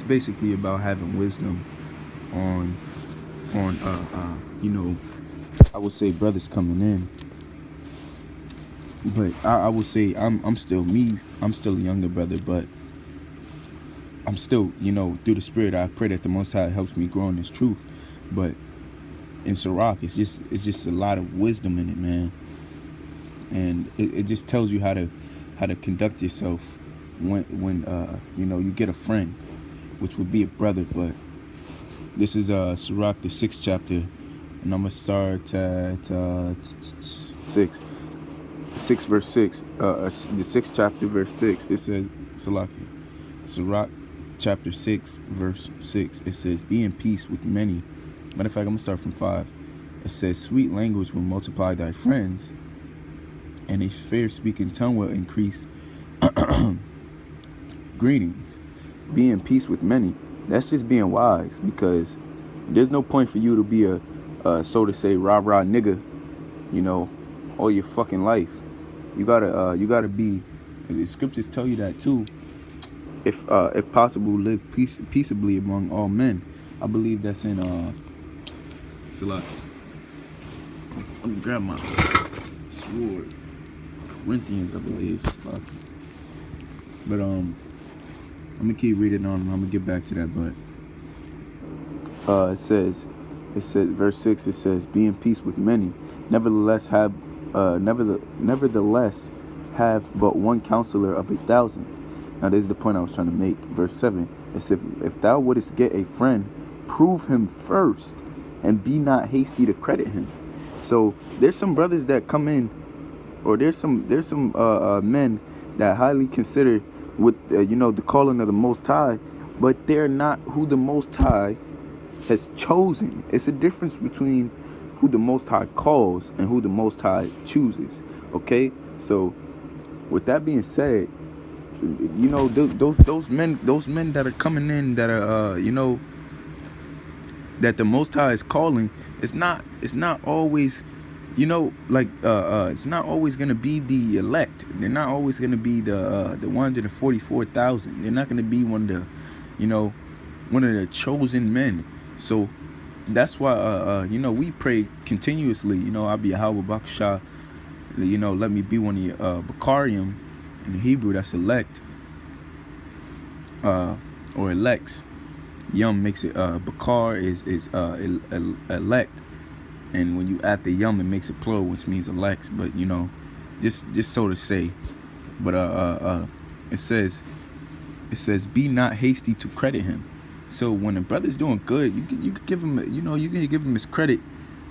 basically about having wisdom on you know, I would say brothers coming in. But I would say I'm still me. I'm still a younger brother, but I'm still, through the Spirit, I pray that the Most High helps me grow in this truth. But in sirach, it's just a lot of wisdom in it, man. And it just tells you how to conduct yourself when you get a friend, which would be a brother. But this is sirach, the 6th chapter, and I'm gonna start at 6 verse 6. The 6th chapter verse 6. It says, sirach chapter 6 verse 6. It says, be in peace with many. Matter of fact, I'm gonna start from 5. It says, sweet language will multiply thy friends, and a fair speaking tongue will increase greetings. Be in peace with many. That's just being wise, because there's no point for you to be a so to say rah nigga, all your fucking life. You gotta be. The scriptures tell you that too. If possible, live peaceably among all men. I believe that's in Salah. I'm gonna grab my sword. Corinthians, I believe. But I'm gonna keep reading on. I'm gonna get back to that. But it says verse 6. It says, be in peace with many. Nevertheless have but one counselor of 1,000. Now this is the point I was trying to make. Verse 7. It says, if thou wouldest get a friend, prove him first, and be not hasty to credit him. So there's some brothers that come in, or there's some men that highly consider with the calling of the Most High, but they're not who the Most High has chosen. It's a difference between who the Most High calls and who the Most High chooses. Okay, so with that being said, those men that are coming in, that are that the Most High is calling, it's not always, it's not always gonna be the elect. They're not always gonna be the 144,000. They're not gonna be one of the chosen men. So that's why we pray continuously. I'll be yahawah bakshah. Let me be one of your Bakarim. In Hebrew, that's elect, or elects. Yum makes it Bakar is elect, and when you add the yum, it makes it plural, which means elects. But just so to say. But it says be not hasty to credit him. So when a brother's doing good, you can give him you can give him his credit,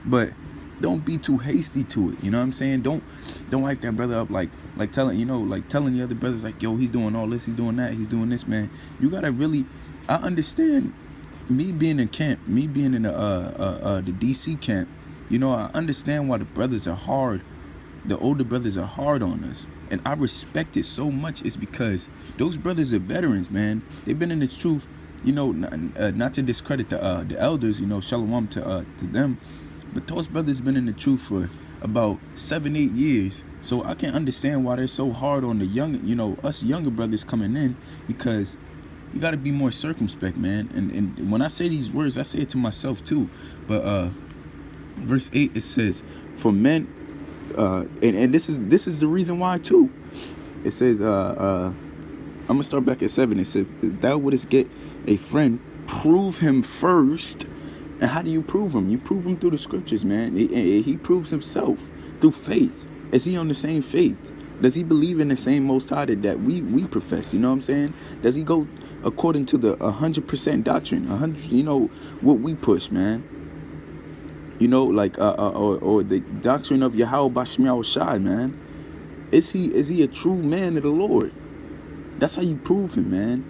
but don't be too hasty to it. You know what I'm saying? Don't hype that brother up like telling the other brothers like, yo, he's doing all this, he's doing that, he's doing this, man. You gotta really. I understand, me being in camp, me being in the DC camp. I understand why the brothers are hard. The older brothers are hard on us, and I respect it so much. It's because those brothers are veterans, man. They've been in the truth. Not to discredit the elders. Shalom to them. But those brothers been in the truth for about 7-8 years. So I can understand why they're so hard on the young, us younger brothers coming in, because you got to be more circumspect, man. And when I say these words, I say it to myself too. But verse 8, it says, for men, and this is the reason why too. It says, I'm gonna start back at 7. It says, if thou wouldest get a friend, prove him first. And how do you prove him? You prove him through the scriptures, man. He proves himself through faith. Is he on the same faith? Does he believe in the same Most High that we profess? You know what I'm saying? Does he go according to the 100% doctrine? 100, what we push, man. Or the doctrine of yahawashi, man. Is he a true man of the Lord? That's how you prove him, man.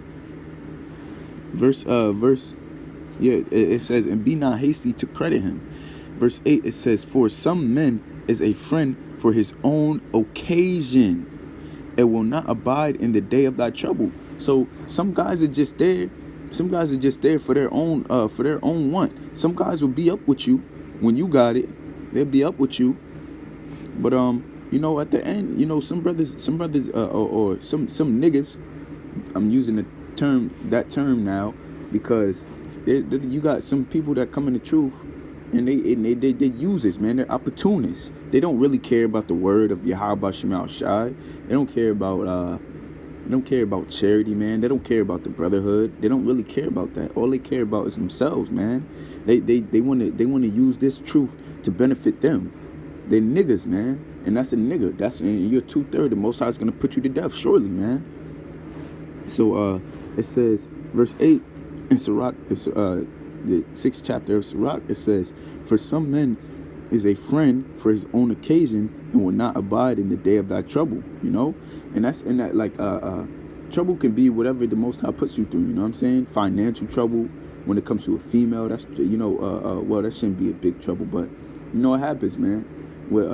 It says, and be not hasty to credit him. Verse 8, it says, for some men is a friend for his own occasion, it will not abide in the day of thy trouble. So some guys are just there. Some guys are just there for their own want. Some guys will be up with you when you got it. They'll be up with you. But at the end, some brothers or some niggas, I'm using the term now, because you got some people that come in the truth, and they use this, man. They're opportunists. They don't really care about the word of Yahawah Shemal Shai. They don't care about charity, man. They don't care about the brotherhood. They don't really care about that. All they care about is themselves, man. They wanna use this truth to benefit them. They're niggas, man. And that's a nigga. And you're 2/3. The Most High is gonna put you to death, surely, man. So it says, verse 8 in sirach, it's the 6th chapter of sirach. It says, for some men is a friend for his own occasion, and will not abide in the day of thy trouble. And that like trouble can be whatever the Most High puts you through. You know what I'm saying? Financial trouble. When it comes to a female, that's well, that shouldn't be a big trouble, but it happens, man. With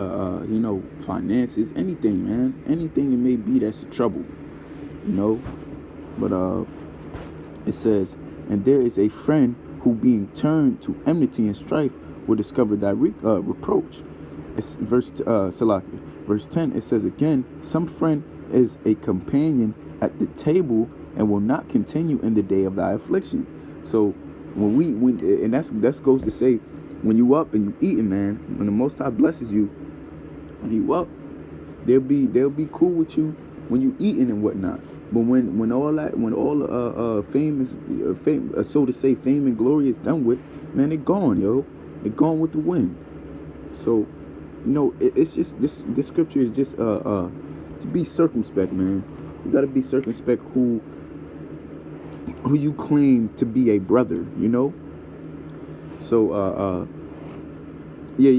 finances, anything, man, anything it may be, that's a trouble. But it says, and there is a friend who, being turned to enmity and strife, will discover thy reproach. It's verse 10. It says again, some friend is a companion at the table and will not continue in the day of thy affliction. So when that goes to say, when you up and you eating, man, when the Most High blesses you, when you up, they'll be cool with you when you eating and whatnot. But when all fame is so to say, fame and glory is done with, man, they're gone, yo. They're gone with the wind. So, it's just this scripture is just to be circumspect, man. You gotta be circumspect who you claim to be a brother, So